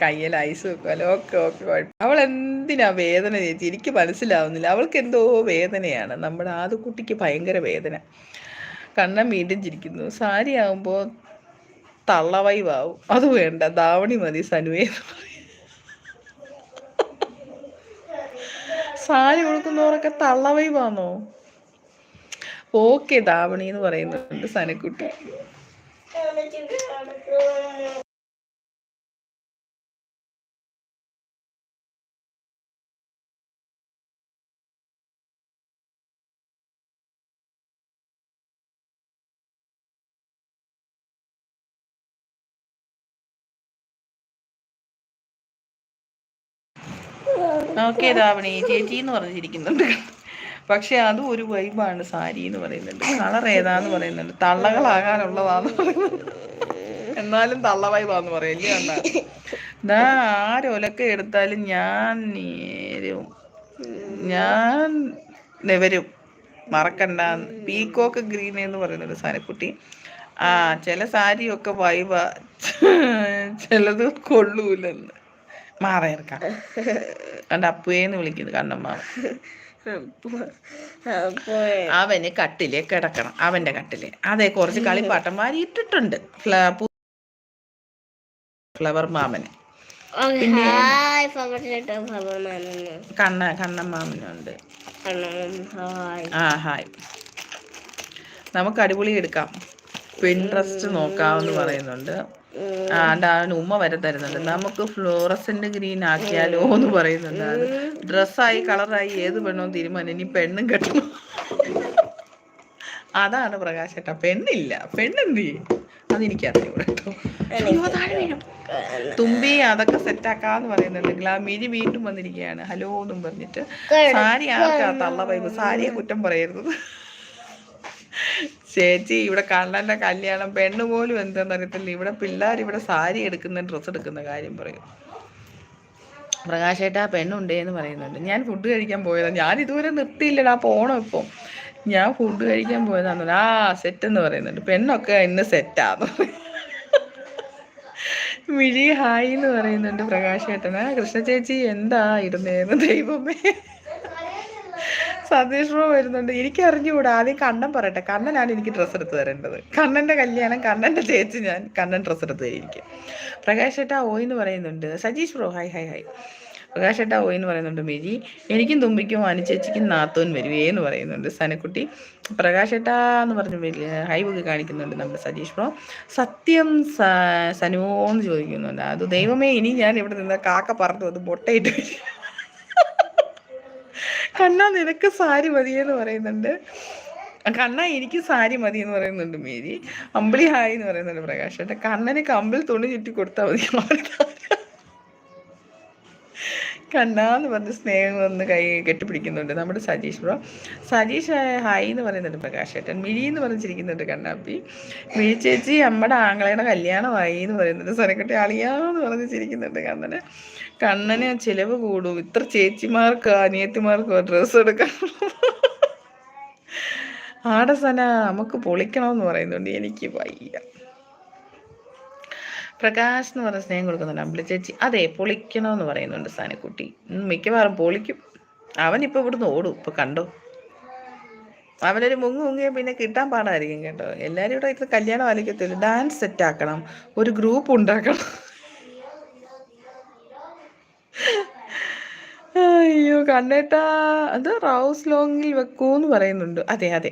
കയ്യിൽ ice വെക്കുമല്ലോ. Okay okay കുഴപ്പം. അവൾ എന്തിനാ വേദന ചേച്ചി? എനിക്ക് മനസ്സിലാവുന്നില്ല. അവൾക്ക് എന്തോ വേദനയാണ്. നമ്മുടെ ആദ്യക്കുട്ടിക്ക് ഭയങ്കര വേദന. കണ്ണൻ വീണ്ടും ചിരിക്കുന്നു. സാരി ആകുമ്പോൾ തള്ളവൈവാവും. അത് വേണ്ട, ധാവണി മതി സനുവേ. സാരി കൊടുക്കുന്നവരൊക്കെ തള്ളവൈവാന്നോ? ഓക്കെ ധാവണി എന്ന് പറയുന്നുണ്ട് സനക്കുട്ടി. ഓക്കെ ധാവണി ചേച്ചി എന്ന് പറഞ്ഞിരിക്കുന്നുണ്ട്. പക്ഷെ അതും ഒരു വൈബാണ്. സാരി എന്ന് പറയുന്നുണ്ട്. കളർ ഏതാന്ന് പറയുന്നുണ്ട്. തള്ളകളാകാനുള്ളതാന്ന് പറയുന്നുണ്ട്. എന്നാലും തള്ള വൈബാന്ന് പറയല്ലേ അണ്ണ. ദാ ആരൊലക്ക എടുത്താലും ഞാൻ നെവരും മറക്കണ്ട. പീക്കോക്ക് ഗ്രീൻ എന്ന് പറയുന്നുണ്ട് സാരക്കുട്ടി. ആ ചില സാരിയൊക്കെ വൈബ, ചിലത് കൊള്ളൂലെന്ന് മാറേർക്കാം. കണ്ട അപ്പുവേന്ന് വിളിക്കുന്നത് കണ്ണമ്മ. അവന് കട്ടിലെ കിടക്കണം. അവന്റെ കട്ടിലെ അതെ കുറച്ച് കളിപ്പാട്ടന്മാർ ഇട്ടിട്ടുണ്ട്. ഫ്ലവർ മാമന് പിന്നെ കണ്ണമ്മാമനുണ്ട്. ആ ഹായ്. നമുക്ക് അടിപൊളി എടുക്കാം. പിൻട്രസ്റ്റ് നോക്കാമെന്ന് പറയുന്നുണ്ട്. അവന് ഉമ്മ വരെ തരുന്നുണ്ട്. നമുക്ക് ഫ്ലോറസന്റ് ഗ്രീൻ ആക്കിയാലോ എന്ന് പറയുന്നുണ്ട്. അത് ഡ്രസ്സായി കളറായി ഏത് പെണ്ണോ തീരുമാനം. ഇനി പെണ്ണും കെട്ടണം. അതാണ് പ്രകാശേട്ടാ. പെണ്ണില്ല. പെണ്ണെന്ത് ചെയ്യും അതെനിക്കറിയൂടെ കേട്ടോ. തുമ്പി അതൊക്കെ സെറ്റാക്കാന്ന് പറയുന്നുണ്ടെങ്കിൽ ആ മിരി വീണ്ടും വന്നിരിക്കുകയാണ് ഹലോ എന്നും പറഞ്ഞിട്ട്. സാരി ആർക്കാ തള്ള വൈബ്? സാരിയെ കുറ്റം പറയരുത് ചേച്ചി. ഇവിടെ കണ്ണന്റെ കല്യാണം പെണ്ണ് പോലും എന്താന്ന് അറിയത്തില്ല. ഇവിടെ പിള്ളേർ ഇവിടെ സാരി എടുക്കുന്ന ഡ്രസ്സ് എടുക്കുന്ന കാര്യം പറയും. പ്രകാശേട്ടാ പെണ്ണുണ്ടേ എന്ന് പറയുന്നുണ്ട്. ഞാൻ ഫുഡ് കഴിക്കാൻ പോയതാണ്. ഞാൻ ഇതുവരെ നിർത്തിയില്ലടാ. പോണം ഇപ്പം. ഞാൻ ഫുഡ് കഴിക്കാൻ പോയതാണ്. ആ സെറ്റ് എന്ന് പറയുന്നുണ്ട്. പെണ്ണൊക്കെ ഇന്ന് സെറ്റാന്ന് പറയും. മിഴി ഹായ് എന്ന് പറയുന്നുണ്ട് പ്രകാശേട്ടന്. കൃഷ്ണ ചേച്ചി എന്താ ഇരുന്നേന്ന് ദൈവമേ. സതീഷ് ബ്രോ വരുന്നുണ്ട്. എനിക്ക് അറിഞ്ഞുകൂടാ. ആദ്യം കണ്ണൻ പറയട്ടെ. കണ്ണനാണ് എനിക്ക് ഡ്രസ്സ് എടുത്ത് തരേണ്ടത്. കണ്ണൻ്റെ കല്യാണം കണ്ണൻ്റെ ചേച്ചി ഞാൻ കണ്ണൻ ഡ്രസ്സ് എടുത്ത് തരും. പ്രകാശ് ഏട്ടാ ഓയ് എന്ന് പറയുന്നുണ്ട്. Sajeesh bro hi hi hi. Prakash ഏട്ടാ ഓയ് എന്ന് പറയുന്നുണ്ട്. മിരി എനിക്കും തുമ്പിക്കും അനുചേച്ചിക്കും നാത്തോൻ വരുവേ എന്ന് പറയുന്നുണ്ട് സനക്കുട്ടി. പ്രകാശ് ഏട്ടാ എന്ന് പറഞ്ഞു വലിയ ഹൈവൊക്കെ കാണിക്കുന്നുണ്ട് നമ്മുടെ സജീഷ് ബ്രോ. സത്യം സനുവോന്ന് ചോദിക്കുന്നുണ്ട്. അത് ദൈവമേ ഇനി ഞാൻ ഇവിടെ നിന്ന് കാക്ക പറഞ്ഞു അത് മുട്ടയിട്ട് കണ്ണാ നിനക്ക് സാരി മതിയെന്ന് പറയുന്നുണ്ട്. കണ്ണ എനിക്ക് സാരി മതി എന്ന് പറയുന്നുണ്ട് മേരി. അമ്പിളി ഹായ് എന്ന് പറയുന്നുണ്ട് പ്രകാശ് ഏട്ടാ. കണ്ണന് കമ്പിൾ തുണി ചുറ്റി കൊടുത്താൽ മതി. കണ്ണാന്ന് പറഞ്ഞ് സ്നേഹം വന്ന് കൈ കെട്ടിപ്പിടിക്കുന്നുണ്ട് നമ്മുടെ സജീഷ് ബ്രോ. സജീഷ് ഹായ് എന്ന് പറയുന്നുണ്ട് പ്രകാശ് ഏട്ടൻ. മിഴി എന്ന് പറഞ്ഞിരിക്കുന്നുണ്ട് കണ്ണാപ്പി. മിഴി ചേച്ചി അമ്മയുടെ ആങ്ങളയുടെ കല്യാണമായി എന്ന് പറയുന്നുണ്ട്. സനക്കുട്ടി അളിയാന്ന് പറഞ്ഞ് ചിരിക്കുന്നുണ്ട് കണ്ണന്. കണ്ണന് ചിലവ് കൂടും. ഇത്ര ചേച്ചിമാർക്ക് അനിയത്തിമാർക്ക് ഡ്രസ്സ് എടുക്കാൻ. ആടസന നമുക്ക് പൊളിക്കണമെന്ന് പറയുന്നുണ്ട്. എനിക്ക് വയ്യ. പ്രകാശ് എന്ന് പറഞ്ഞ സ്നേഹം കൊടുക്കുന്നുണ്ട് അമ്പിളി ചേച്ചി. അതെ പൊളിക്കണമെന്ന് പറയുന്നുണ്ട് സാനക്കുട്ടി. മിക്കവാറും പൊളിക്കും. അവനിപ്പോൾ ഇവിടുന്ന് ഓടും. ഇപ്പം കണ്ടോ, അവനൊരു മുങ്ങിയ പിന്നെ കിട്ടാൻ പാടായിരിക്കും കേട്ടോ. എല്ലാവരും ഇവിടെ ഇത് കല്യാണം ആലോചിക്കത്തില്ല. ഡാൻസ് സെറ്റ് ആക്കണം, ഒരു ഗ്രൂപ്പ് ഉണ്ടാക്കണം. അയ്യോ കണ്ണേട്ടാ അത് റൗസ് ലോങ്ങിൽ വെക്കൂന്ന് പറയുന്നുണ്ട്. അതെ അതെ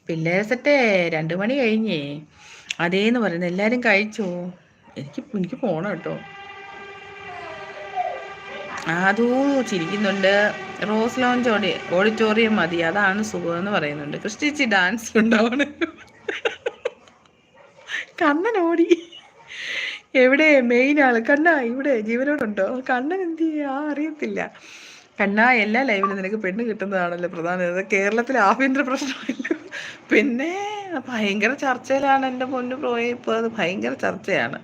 പിള്ളേരെ സെറ്റ് 2 മണി കഴിഞ്ഞേ. അതേന്ന് പറയുന്നത്. എല്ലാവരും കഴിച്ചോ? എനിക്ക് പോണം കേട്ടോ. അതോ ചിരിക്കുന്നുണ്ട്. റോസ് ലോഞ്ച് ഓഡിറ്റോറിയം മതി, അതാണ് സുഖമെന്ന് പറയുന്നുണ്ട്. ക്രിസ്റ്റിച്ചി ഡാൻസ് ഉണ്ടാവണം. കണ്ണൻ ഓടി. എവിടെ മെയിൻ ആള്? കണ്ണ ഇവിടെ ജീവനോടുണ്ടോ? കണ്ണൻ എന്ത് ചെയ്യാ അറിയത്തില്ല. കണ്ണ എല്ലാ ലൈവിലും നിനക്ക് പെണ്ണ് കിട്ടുന്നതാണല്ലോ പ്രധാനം. കേരളത്തിലെ ആഭ്യന്തര പ്രശ്നമല്ല. പിന്നെ ഭയങ്കര ചർച്ചയിലാണ് എൻ്റെ പൊന്നു പ്രോയെ. ഇപ്പോൾ അത് ഭയങ്കര ചർച്ചയാണ്.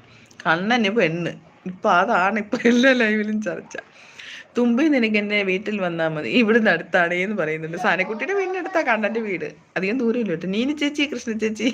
കണ്ണന് പെണ്ണ് ഇപ്പം അതാണ് ഇപ്പം എല്ലാ ലൈവിലും ചർച്ച. തുമ്പി നിനക്ക് എൻ്റെ വീട്ടിൽ വന്നാൽ മതി, ഇവിടുന്ന് അടുത്താണേ എന്ന് പറയുന്നുണ്ട്. സാനക്കുട്ടിയുടെ വീടിനടുത്താ കണ്ണൻ്റെ വീട്. അധികം ദൂരമില്ല കേട്ടോ. നീനി ചേച്ചി കൃഷ്ണ ചേച്ചി